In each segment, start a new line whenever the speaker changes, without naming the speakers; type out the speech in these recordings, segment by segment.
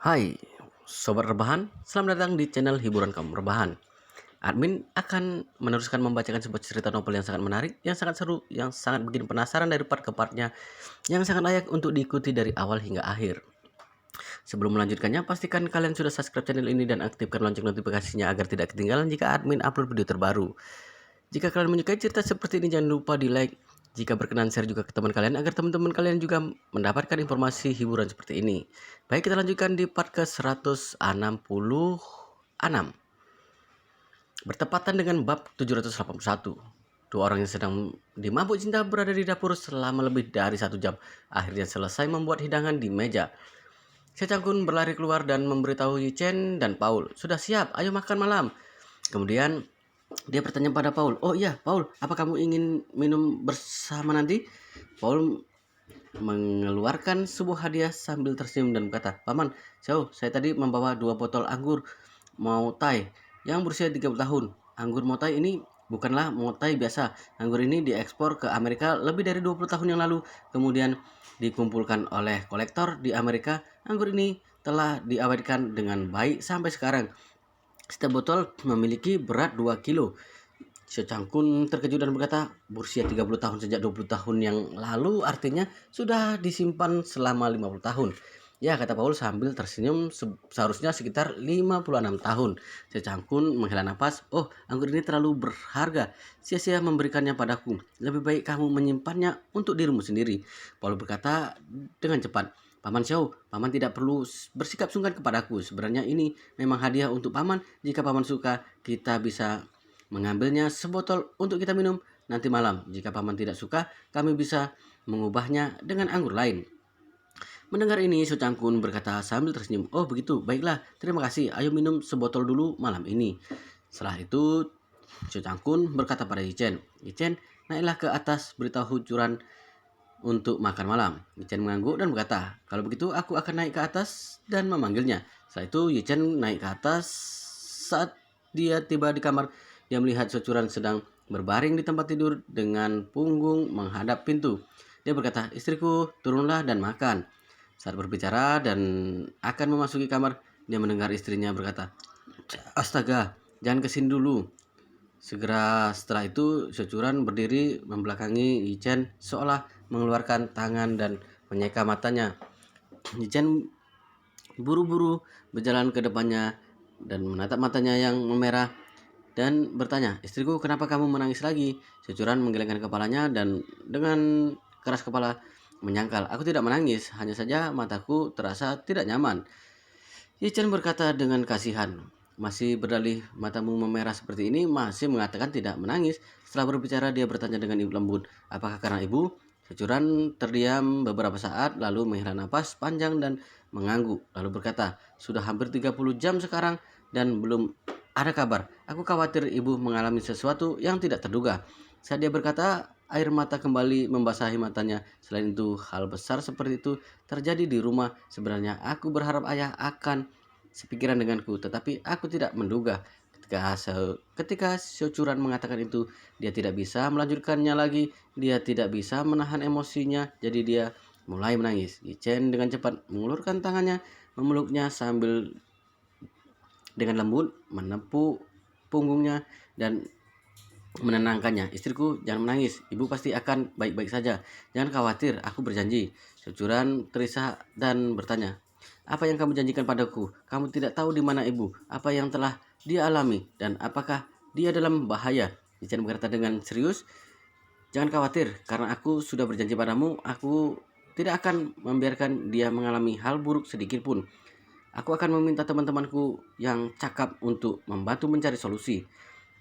Hai, Sobat Rebahan, selamat datang di channel hiburan kaum rebahan. Admin akan meneruskan membacakan sebuah cerita novel yang sangat menarik, yang sangat seru, yang sangat bikin penasaran dari part ke partnya, yang sangat layak untuk diikuti dari awal hingga akhir. Sebelum melanjutkannya, pastikan kalian sudah subscribe channel ini dan aktifkan lonceng notifikasinya agar tidak ketinggalan jika admin upload video terbaru. Jika kalian menyukai cerita seperti ini, jangan lupa di like. Jika berkenan, share juga ke teman kalian agar teman-teman kalian juga mendapatkan informasi hiburan seperti ini. Baik, kita lanjutkan di part ke-166. Bertepatan dengan bab 781. Dua orang yang sedang dimabuk cinta berada di dapur selama lebih dari 1 jam. Akhirnya selesai membuat hidangan di meja. Secangkun berlari keluar dan memberitahu Yichen dan Paul, "Sudah siap, ayo makan malam." Kemudian dia bertanya pada Paul, "Oh iya, Paul, apa kamu ingin minum bersama nanti?" Paul mengeluarkan sebuah hadiah sambil tersenyum dan berkata, "Paman, saya tadi membawa 2 botol anggur Motai yang berusia 30 tahun. Anggur Motai ini bukanlah Motai biasa. Anggur ini diekspor ke Amerika lebih dari 20 tahun yang lalu. Kemudian dikumpulkan oleh kolektor di Amerika. Anggur ini telah diawetkan dengan baik sampai sekarang. Setiap botol memiliki berat 2 kilo. Secangkun terkejut dan berkata, "Berusia 30 tahun sejak 20 tahun yang lalu artinya sudah disimpan selama 50 tahun." "Ya," kata Paul sambil tersenyum, "seharusnya sekitar 56 tahun." Secangkun menghela nafas, "Oh, anggur ini terlalu berharga. Sia-sia memberikannya padaku. Lebih baik kamu menyimpannya untuk dirimu sendiri." Paul berkata dengan cepat, "Paman Xiao, paman tidak perlu bersikap sungkan kepadaku. Sebenarnya ini memang hadiah untuk paman. Jika paman suka, kita bisa mengambilnya sebotol untuk kita minum nanti malam. Jika paman tidak suka, kami bisa mengubahnya dengan anggur lain." Mendengar ini, Su Cangkun berkata sambil tersenyum, "Oh begitu, baiklah, terima kasih. Ayo minum sebotol dulu malam ini." Setelah itu, Su Cangkun berkata pada Yichen, "Yichen, naiklah ke atas beritahu Curan untuk makan malam." Yichen mengangguk dan berkata, "Kalau begitu aku akan naik ke atas dan memanggilnya." Setelah itu Yichen naik ke atas. Saat dia tiba di kamar, dia melihat Securan sedang berbaring di tempat tidur dengan punggung menghadap pintu. Dia berkata, "Istriku, turunlah dan makan." Saat berbicara dan akan memasuki kamar, dia mendengar istrinya berkata, "Astaga, jangan kesini dulu." Segera setelah itu, Securan berdiri membelakangi Yichen seolah mengeluarkan tangan dan menyeka matanya. Yichen buru-buru berjalan ke depannya dan menatap matanya yang memerah dan bertanya, "Istriku, kenapa kamu menangis lagi?" Securan menggelengkan kepalanya dan dengan keras kepala menyangkal, "Aku tidak menangis, hanya saja mataku terasa tidak nyaman." Yichen berkata dengan kasihan, "Masih berdalih matamu memerah seperti ini, masih mengatakan tidak menangis." Setelah berbicara, dia bertanya dengan lembut, "Apakah karena ibu?" Securan terdiam beberapa saat, lalu menghela napas panjang dan mengangguk, lalu berkata, "Sudah hampir 30 jam sekarang dan belum ada kabar. Aku khawatir ibu mengalami sesuatu yang tidak terduga." Saat dia berkata, air mata kembali membasahi matanya. Selain itu, hal besar seperti itu terjadi di rumah. Sebenarnya aku berharap ayah akan sepikiran denganku, tetapi aku tidak menduga. Ketika Securan mengatakan itu, dia tidak bisa melanjutkannya lagi. Dia tidak bisa menahan emosinya, jadi dia mulai menangis. Yichen dengan cepat mengulurkan tangannya, memeluknya sambil dengan lembut menepuk punggungnya dan menenangkannya. "Istriku, jangan menangis. Ibu pasti akan baik-baik saja. Jangan khawatir, aku berjanji." Securan terisak dan bertanya, "Apa yang kamu janjikan padaku? Kamu tidak tahu di mana ibu, apa yang telah dia alami, dan apakah dia dalam bahaya?" Yichen berkata dengan serius, "Jangan khawatir, karena aku sudah berjanji padamu, aku tidak akan membiarkan dia mengalami hal buruk sedikit pun. Aku akan meminta teman-temanku yang cakap untuk membantu mencari solusi."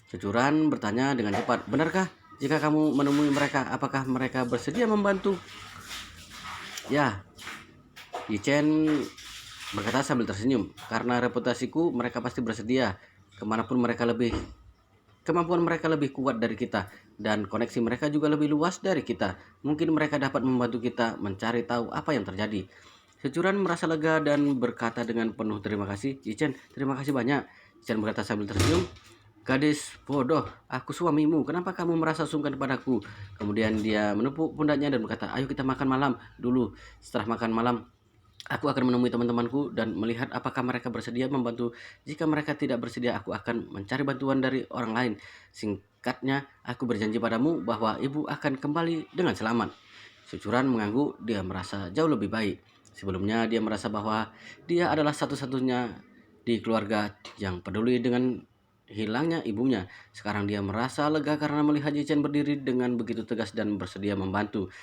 Securan bertanya dengan cepat, "Benarkah? Jika kamu menemui mereka, apakah mereka bersedia membantu?" "Ya," Yichen berkata sambil tersenyum, "karena reputasiku, mereka pasti bersedia. Kemampuan mereka lebih kuat dari kita, dan koneksi mereka juga lebih luas dari kita. Mungkin mereka dapat membantu kita mencari tahu apa yang terjadi." Securan merasa lega dan berkata dengan penuh terima kasih, "Yichen, terima kasih banyak." Yichen berkata sambil tersenyum, "Gadis bodoh, aku suamimu. Kenapa kamu merasa sungkan padaku?" Kemudian dia menepuk pundaknya dan berkata, "Ayo kita makan malam dulu." Setelah makan malam, Aku akan menemui teman-temanku dan melihat apakah mereka bersedia membantu. Jika mereka tidak bersedia, aku akan mencari bantuan dari orang lain. Singkatnya, aku berjanji padamu bahwa ibu akan kembali dengan selamat. Sucuran mengangguk, dia merasa jauh lebih baik. Sebelumnya dia merasa bahwa dia adalah satu-satunya di keluarga yang peduli dengan hilangnya ibunya. Sekarang dia merasa lega karena melihat Yichen berdiri dengan begitu tegas dan bersedia membantu.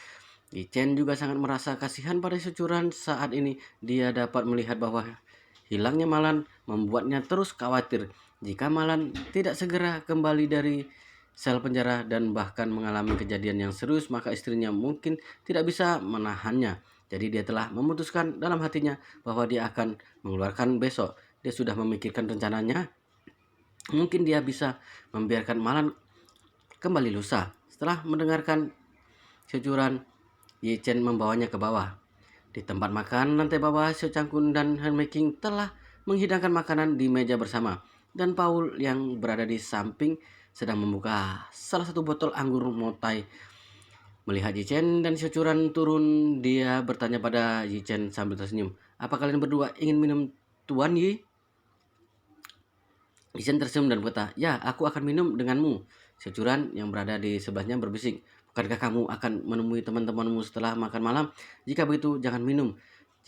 Yichen juga sangat merasa kasihan pada Sucuran saat ini. Dia dapat melihat bahwa hilangnya Malan membuatnya terus khawatir. Jika Malan tidak segera kembali dari sel penjara dan bahkan mengalami kejadian yang serius, maka istrinya mungkin tidak bisa menahannya. Jadi dia telah memutuskan dalam hatinya bahwa dia akan mengeluarkan besok. Dia sudah memikirkan rencananya. Mungkin dia bisa membiarkan Malan kembali lusa. Setelah mendengarkan Sucuran, Yichen membawanya ke bawah. Di tempat makan lantai bawah, Xiao Changkun dan Han Meking telah menghidangkan makanan di meja bersama. Dan Paul yang berada di samping sedang membuka salah satu botol anggur motai. Melihat Yichen dan Xiao Churan turun, dia bertanya pada Yichen sambil tersenyum. Apa kalian berdua ingin minum Tuan Yi? Yichen tersenyum dan berkata, ya, aku akan minum denganmu. Xiao Churan yang berada di sebelahnya berbisik, bukankah kamu akan menemui teman-temanmu setelah makan malam? Jika begitu, jangan minum.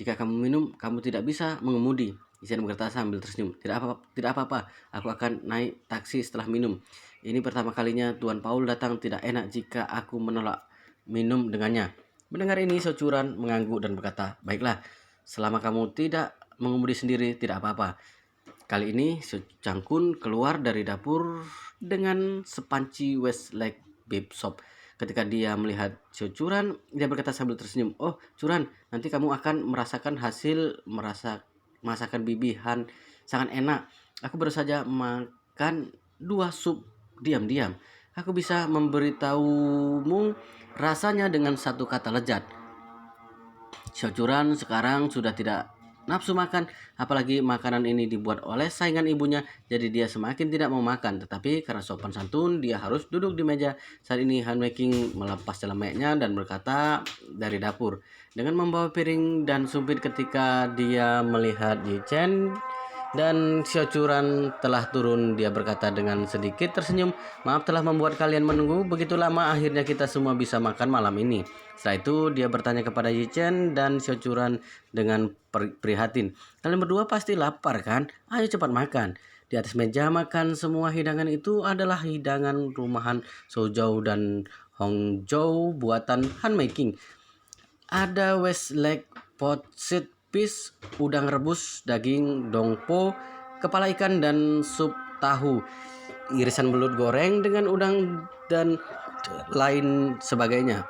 Jika kamu minum, kamu tidak bisa mengemudi. Yichen berkata sambil tersenyum. Tidak apa-apa. Aku akan naik taksi setelah minum. Ini pertama kalinya Tuan Paul datang, tidak enak jika aku menolak minum dengannya. Mendengar ini, Xiao Churan mengangguk dan berkata, baiklah, selama kamu tidak mengemudi sendiri, tidak apa-apa. Kali ini Changkun keluar dari dapur dengan sepanci Westlake Beef Shop. Ketika dia melihat Churan, dia berkata sambil tersenyum, oh Churan, nanti kamu akan merasakan hasil masakan Bibi Han sangat enak. Aku baru saja makan 2 sup diam-diam. Aku bisa memberitahumu rasanya dengan satu kata lezat. Churan sekarang sudah tidak nafsu makan, apalagi makanan ini dibuat oleh saingan ibunya, jadi dia semakin tidak mau makan. Tetapi karena sopan santun, dia harus duduk di meja. Saat ini Han Meking melepas celemeknya dan berkata dari dapur dengan membawa piring dan sumpit. Ketika dia melihat Yichen dan Xiao Churan telah turun, dia berkata dengan sedikit tersenyum, maaf telah membuat kalian menunggu begitu lama, akhirnya kita semua bisa makan malam ini. Setelah itu dia bertanya kepada Yichen dan Xiao Churan dengan prihatin, kalian berdua pasti lapar kan? Ayo cepat makan. Di atas meja makan semua hidangan itu adalah hidangan rumahan Souzhou dan Hongzhou buatan Han Meking. Ada Westlake Poached Fish, udang rebus, daging dongpo, kepala ikan dan sup tahu, irisan belut goreng dengan udang dan lain sebagainya.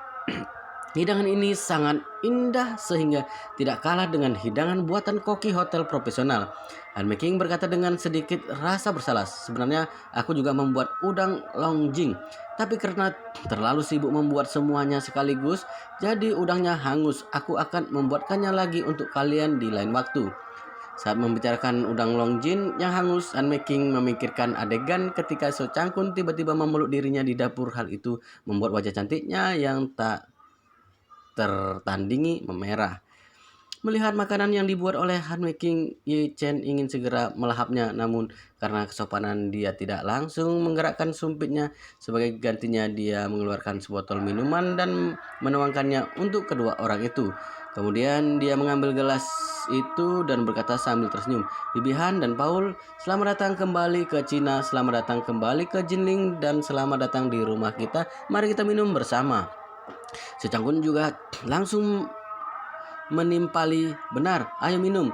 Hidangan ini sangat indah sehingga tidak kalah dengan hidangan buatan koki hotel profesional. Han Meking berkata dengan sedikit rasa bersalah, sebenarnya aku juga membuat udang longjing, tapi karena terlalu sibuk membuat semuanya sekaligus, jadi udangnya hangus. Aku akan membuatkannya lagi untuk kalian di lain waktu. Saat membicarakan udang longjing yang hangus, Han Meking memikirkan adegan ketika So Changkun tiba-tiba memeluk dirinya di dapur. Hal itu membuat wajah cantiknya yang tak tertandingi memerah. Melihat makanan yang dibuat oleh Han Meking, Yichen ingin segera melahapnya, namun karena kesopanan dia tidak langsung menggerakkan sumpitnya. Sebagai gantinya dia mengeluarkan sebotol minuman dan menuangkannya untuk kedua orang itu. Kemudian dia mengambil gelas itu dan berkata sambil tersenyum, Bibi Han dan Paul, selamat datang kembali ke Cina, selamat datang kembali ke Jinling, dan selamat datang di rumah kita. Mari kita minum bersama. Secangkun juga langsung menimpali, benar, ayo minum.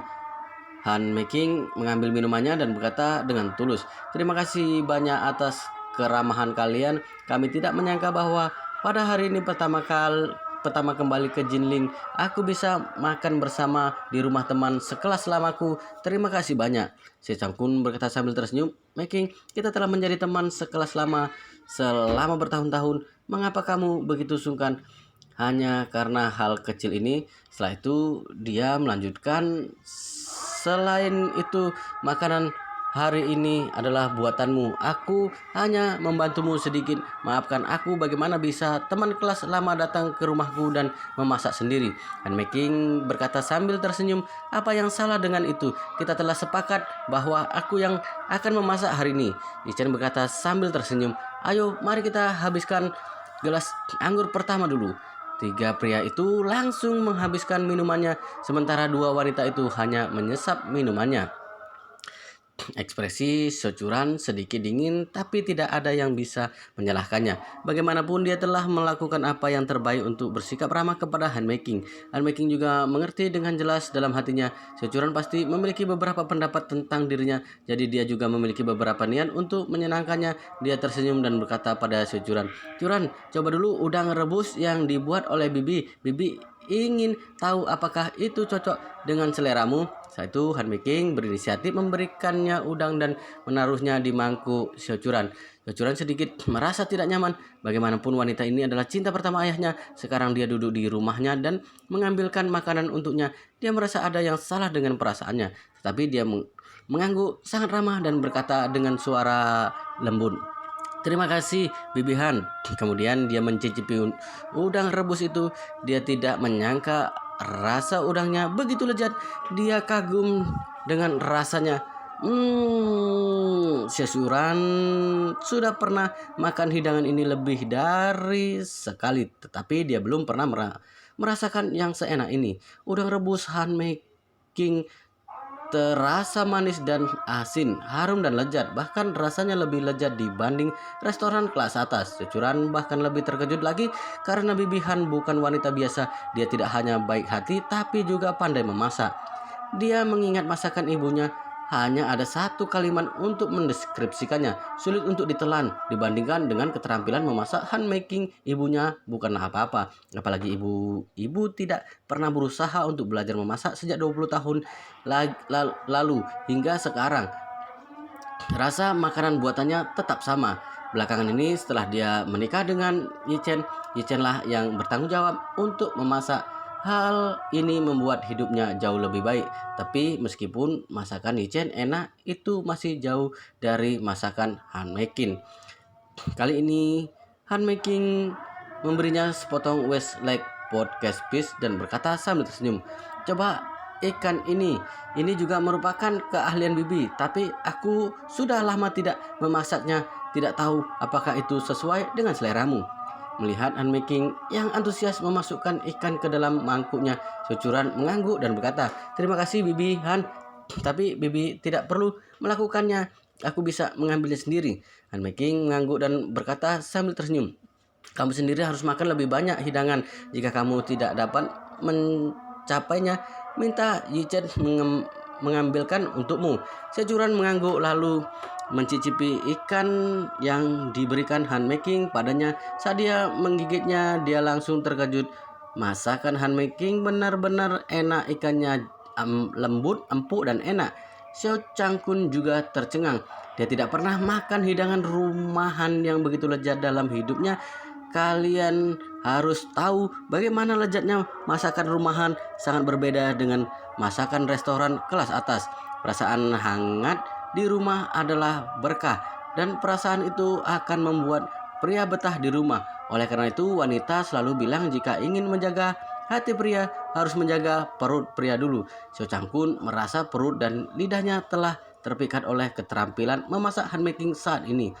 Han Meking mengambil minumannya dan berkata dengan tulus, terima kasih banyak atas keramahan kalian. Kami tidak menyangka bahwa pada hari ini pertama kembali ke Jinling, aku bisa makan bersama di rumah teman sekelas lamaku. Terima kasih banyak. Secangkun berkata sambil tersenyum, Meking, kita telah menjadi teman sekelas lama selama bertahun-tahun. Mengapa kamu begitu sungkan? Hanya karena hal kecil ini. Setelah itu dia melanjutkan, selain itu makanan hari ini adalah buatanmu. Aku hanya membantumu sedikit. Maafkan aku, bagaimana bisa teman kelas lama datang ke rumahku dan memasak sendiri?" Making berkata sambil tersenyum, "Apa yang salah dengan itu? Kita telah sepakat bahwa aku yang akan memasak hari ini." Yichen berkata sambil tersenyum, "Ayo, mari kita habiskan gelas anggur pertama dulu." Tiga pria itu langsung menghabiskan minumannya, sementara dua wanita itu hanya menyesap minumannya. Ekspresi Securan sedikit dingin, tapi tidak ada yang bisa menyalahkannya. Bagaimanapun dia telah melakukan apa yang terbaik untuk bersikap ramah kepada Making. Making juga mengerti dengan jelas dalam hatinya, Securan pasti memiliki beberapa pendapat tentang dirinya, jadi dia juga memiliki beberapa niat untuk menyenangkannya. Dia tersenyum dan berkata pada Securan, "Curan, coba dulu udang rebus yang dibuat oleh Bibi. Bibi ingin tahu apakah itu cocok dengan seleramu." Saat itu Making berinisiatif memberikannya udang dan menaruhnya di mangkuk Securan. Securan sedikit merasa tidak nyaman. Bagaimanapun wanita ini adalah cinta pertama ayahnya. Sekarang dia duduk di rumahnya dan mengambilkan makanan untuknya. Dia merasa ada yang salah dengan perasaannya. Tetapi dia mengangguk sangat ramah dan berkata dengan suara lembut, "Terima kasih, Bibi Han." Kemudian dia mencicipi udang rebus itu. Dia tidak menyangka rasa udangnya begitu lezat. Dia kagum dengan rasanya. Securan sudah pernah makan hidangan ini lebih dari sekali, tetapi dia belum pernah merasakan yang seenak ini. Udang rebus Making terasa manis dan asin, harum dan lezat. Bahkan rasanya lebih lezat dibanding restoran kelas atas. Securan bahkan lebih terkejut lagi karena Bibi Han bukan wanita biasa. Dia tidak hanya baik hati tapi juga pandai memasak. Dia mengingat masakan ibunya. Hanya ada satu kalimat untuk mendeskripsikannya, sulit untuk ditelan dibandingkan dengan keterampilan memasak Making. Ibunya bukanlah apa-apa, apalagi ibu tidak pernah berusaha untuk belajar memasak sejak 20 tahun lalu hingga sekarang. Rasa makanan buatannya tetap sama. Belakangan ini setelah dia menikah dengan Yichen, Yichenlah yang bertanggung jawab untuk memasak. Hal ini membuat hidupnya jauh lebih baik. Tapi meskipun masakan Yichen enak, itu masih jauh dari masakan Making. Kali ini Making memberinya sepotong Westlake podcast piece dan berkata sambil tersenyum, "Coba ikan ini juga merupakan keahlian Bibi, tapi aku sudah lama tidak memasaknya. Tidak tahu apakah itu sesuai dengan seleramu." Melihat Making yang antusias memasukkan ikan ke dalam mangkuknya, Securan mengangguk dan berkata, "Terima kasih Bibi Han, tapi Bibi tidak perlu melakukannya. Aku bisa mengambilnya sendiri." Making mengangguk dan berkata sambil tersenyum, "Kamu sendiri harus makan lebih banyak hidangan. Jika kamu tidak dapat mencapainya, minta Yichen mengambilkan untukmu." Securan mengangguk lalu mencicipi ikan yang diberikan Making padanya. Saat dia menggigitnya, dia langsung terkejut. Masakan Making benar-benar enak. Ikannya lembut, empuk, dan enak. Xiao Changkun juga tercengang. Dia tidak pernah makan hidangan rumahan yang begitu lezat dalam hidupnya. Kalian harus tahu bagaimana lezatnya masakan rumahan, sangat berbeda dengan masakan restoran kelas atas. Perasaan hangat di rumah adalah berkah, dan perasaan itu akan membuat pria betah di rumah. Oleh karena itu, wanita selalu bilang jika ingin menjaga hati pria, harus menjaga perut pria dulu. Xiao Changkun merasa perut dan lidahnya telah terpikat oleh keterampilan memasak Making saat ini.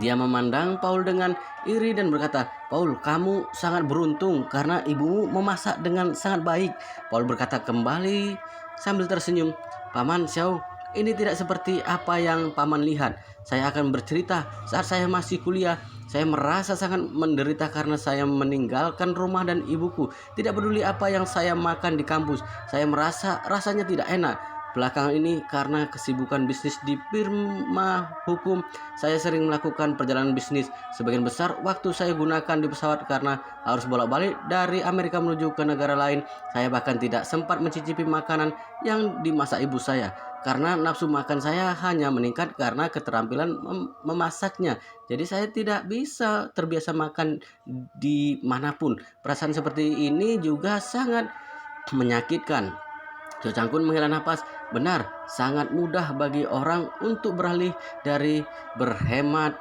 Dia memandang Paul dengan iri dan berkata, "Paul, kamu sangat beruntung karena ibumu memasak dengan sangat baik." Paul berkata kembali sambil tersenyum, "Paman Xiao, ini tidak seperti apa yang Paman lihat. Saya akan bercerita. Saat saya masih kuliah, saya merasa sangat menderita karena saya meninggalkan rumah dan ibuku. Tidak peduli apa yang saya makan di kampus, saya merasa rasanya tidak enak. Belakangan ini karena kesibukan bisnis di firma hukum, saya sering melakukan perjalanan bisnis. Sebagian besar waktu saya gunakan di pesawat karena harus bolak-balik dari Amerika menuju ke negara lain. Saya bahkan tidak sempat mencicipi makanan yang dimasak ibu saya, karena nafsu makan saya hanya meningkat karena keterampilan memasaknya. Jadi saya tidak bisa terbiasa makan dimanapun. Perasaan seperti ini juga sangat menyakitkan." Cho Chang-kun menghela napas. Benar, sangat mudah bagi orang untuk beralih dari berhemat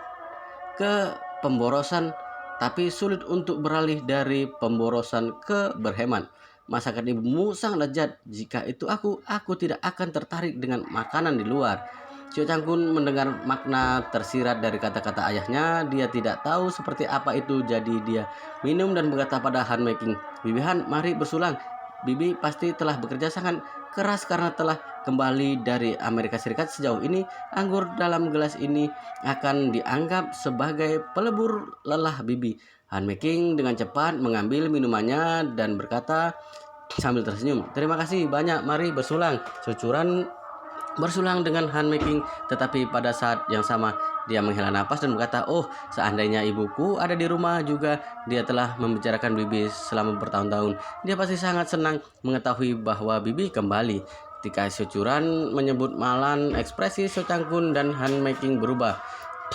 ke pemborosan, tapi sulit untuk beralih dari pemborosan ke berhemat. Masakan ibumu sangat lezat. Jika itu aku tidak akan tertarik dengan makanan di luar. Cho Chang-kun mendengar makna tersirat dari kata-kata ayahnya. Dia tidak tahu seperti apa itu, jadi dia minum dan berkata pada Han Making, "Bibi Han, mari bersulang. Bibi pasti telah bekerja sangat keras karena telah kembali dari Amerika Serikat. Sejauh ini, anggur dalam gelas ini akan dianggap sebagai pelebur lelah Bibi." Han Making dengan cepat mengambil minumannya dan berkata sambil tersenyum, "Terima kasih banyak, mari bersulang." Cucuran bersulang dengan Han Making, tetapi pada saat yang sama dia menghela napas dan berkata, "Oh, seandainya ibuku ada di rumah juga, dia telah membicarakan Bibi selama bertahun-tahun. Dia pasti sangat senang mengetahui bahwa Bibi kembali." Ketika Securan menyebut Malan, ekspresi Seo Chang-kun dan Han Making berubah.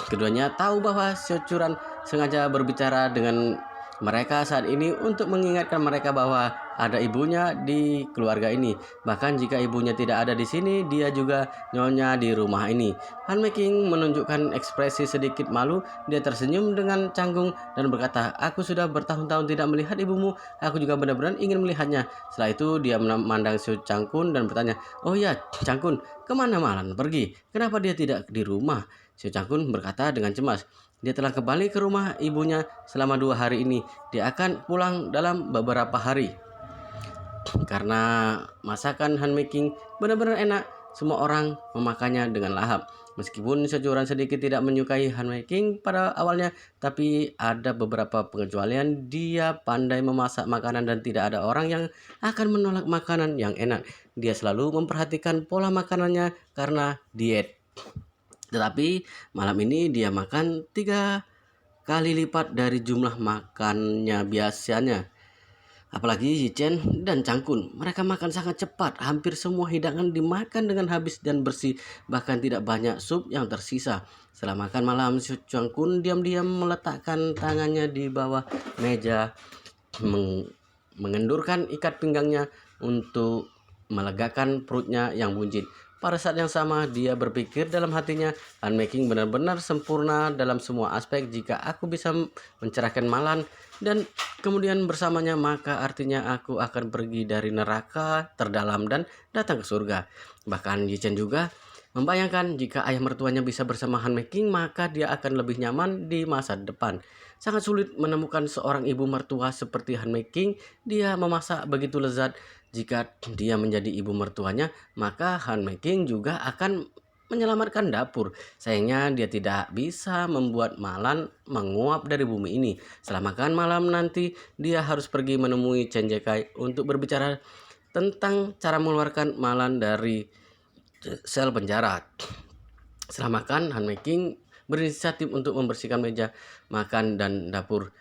Keduanya tahu bahwa Securan sengaja berbicara dengan mereka saat ini untuk mengingatkan mereka bahwa ada ibunya di keluarga ini. Bahkan jika ibunya tidak ada di sini, dia juga nyonya di rumah ini. Han Making menunjukkan ekspresi sedikit malu. Dia tersenyum dengan canggung dan berkata, "Aku sudah bertahun-tahun tidak melihat ibumu. Aku juga benar-benar ingin melihatnya." Setelah itu dia memandang Seo Chang-kun dan bertanya, "Oh ya, Chang-kun, kemana Malan pergi? Kenapa dia tidak di rumah?" Seo Chang-kun berkata dengan cemas, "Dia telah kembali ke rumah ibunya selama 2 hari ini. Dia akan pulang dalam beberapa hari." Karena masakan Han Making benar-benar enak, semua orang memakannya dengan lahap. Meskipun securan sedikit tidak menyukai Han Making pada awalnya, tapi ada beberapa pengecualian. Dia pandai memasak makanan dan tidak ada orang yang akan menolak makanan yang enak. Dia selalu memperhatikan pola makanannya karena diet. Tetapi malam ini dia makan 3 kali lipat dari jumlah makannya biasanya. Apalagi Yichen dan Changkun, mereka makan sangat cepat. Hampir semua hidangan dimakan dengan habis dan bersih, bahkan tidak banyak sup yang tersisa. Setelah makan malam, Changkun diam-diam meletakkan tangannya di bawah meja, mengendurkan ikat pinggangnya untuk melegakan perutnya yang buncit. Pada saat yang sama, dia berpikir dalam hatinya, Han Making benar-benar sempurna dalam semua aspek. Jika aku bisa mencerahkan Malan dan kemudian bersamanya, maka artinya aku akan pergi dari neraka terdalam dan datang ke surga. Bahkan Yichen juga membayangkan jika ayah mertuanya bisa bersama Han Making, maka dia akan lebih nyaman di masa depan. Sangat sulit menemukan seorang ibu mertua seperti Han Making. Dia memasak begitu lezat. Jika dia menjadi ibu mertuanya, maka Han Making juga akan menyelamatkan dapur. Sayangnya dia tidak bisa membuat Malan menguap dari bumi ini. Setelah makan malam nanti, dia harus pergi menemui Chen Jekai untuk berbicara tentang cara mengeluarkan Malan dari sel penjara. Setelah makan, Han Making berinisiatif untuk membersihkan meja makan dan dapur.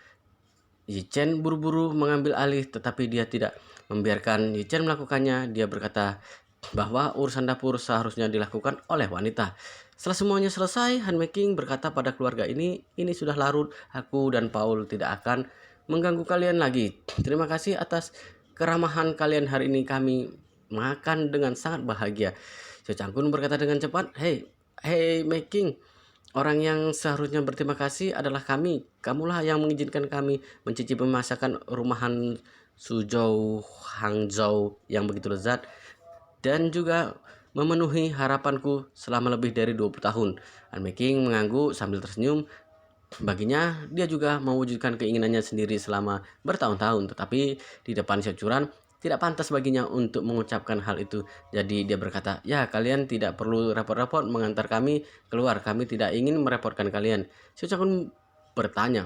Yichen buru-buru mengambil alih, tetapi dia tidak membiarkan Yichen melakukannya. Dia berkata bahwa urusan dapur seharusnya dilakukan oleh wanita. Setelah semuanya selesai, Han Making berkata pada keluarga ini sudah larut. Aku dan Paul tidak akan mengganggu kalian lagi. Terima kasih atas keramahan kalian hari ini. Kami makan dengan sangat bahagia. Seo Chang-kun berkata dengan cepat, Hey Making, orang yang seharusnya berterima kasih adalah kami. Kamulah yang mengizinkan kami mencicipi masakan rumahan Suzhou Hangzhou yang begitu lezat dan juga memenuhi harapanku selama lebih dari 20 tahun. Han Making mengangguk sambil tersenyum. Baginya, dia juga mewujudkan keinginannya sendiri selama bertahun-tahun, tetapi di depan Securan tidak pantas baginya untuk mengucapkan hal itu. Jadi dia berkata, "Ya, kalian tidak perlu repot-repot mengantar kami keluar. Kami tidak ingin merepotkan kalian." Securan bertanya,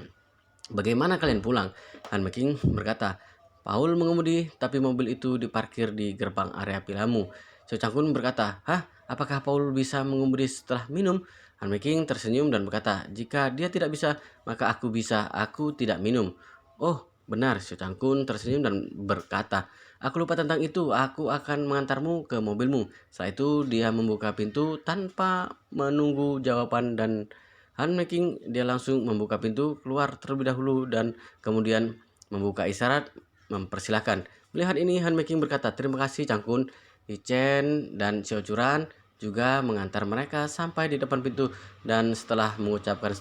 "Bagaimana kalian pulang?" Han Making berkata, "Paul mengemudi, tapi mobil itu diparkir di gerbang area Pilamu." Seo Chang-kun berkata, "Hah? Apakah Paul bisa mengemudi setelah minum?" Han Making tersenyum dan berkata, "Jika dia tidak bisa, maka aku bisa. Aku tidak minum." "Oh, benar." Seo Chang-kun tersenyum dan berkata, "Aku lupa tentang itu. Aku akan mengantarmu ke mobilmu." Setelah itu dia membuka pintu tanpa menunggu jawaban dan Han Making dia langsung membuka pintu keluar terlebih dahulu dan kemudian membuka isyarat mempersilahkan. Melihat ini, Han Making berkata, "Terima kasih Chang-kun." Ichen dan Xiaochuran juga mengantar mereka sampai di depan pintu, dan setelah mengucapkan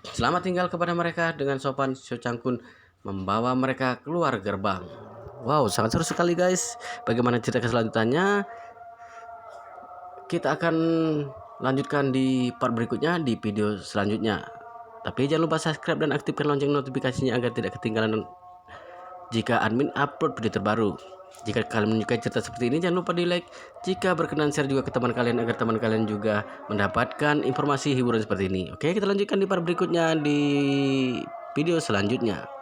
selamat tinggal kepada mereka dengan sopan, Xiao Changkun membawa mereka keluar gerbang. Wow, sangat seru sekali guys. Bagaimana cerita keselanjutannya? Kita akan lanjutkan di part berikutnya di video selanjutnya. Tapi jangan lupa subscribe dan aktifkan lonceng notifikasinya agar tidak ketinggalan jika admin upload video terbaru. Jika kalian menyukai cerita seperti ini, jangan lupa di like. Jika berkenan, share juga ke teman kalian agar teman kalian juga mendapatkan informasi hiburan seperti ini. Oke, kita lanjutkan di part berikutnya di video selanjutnya.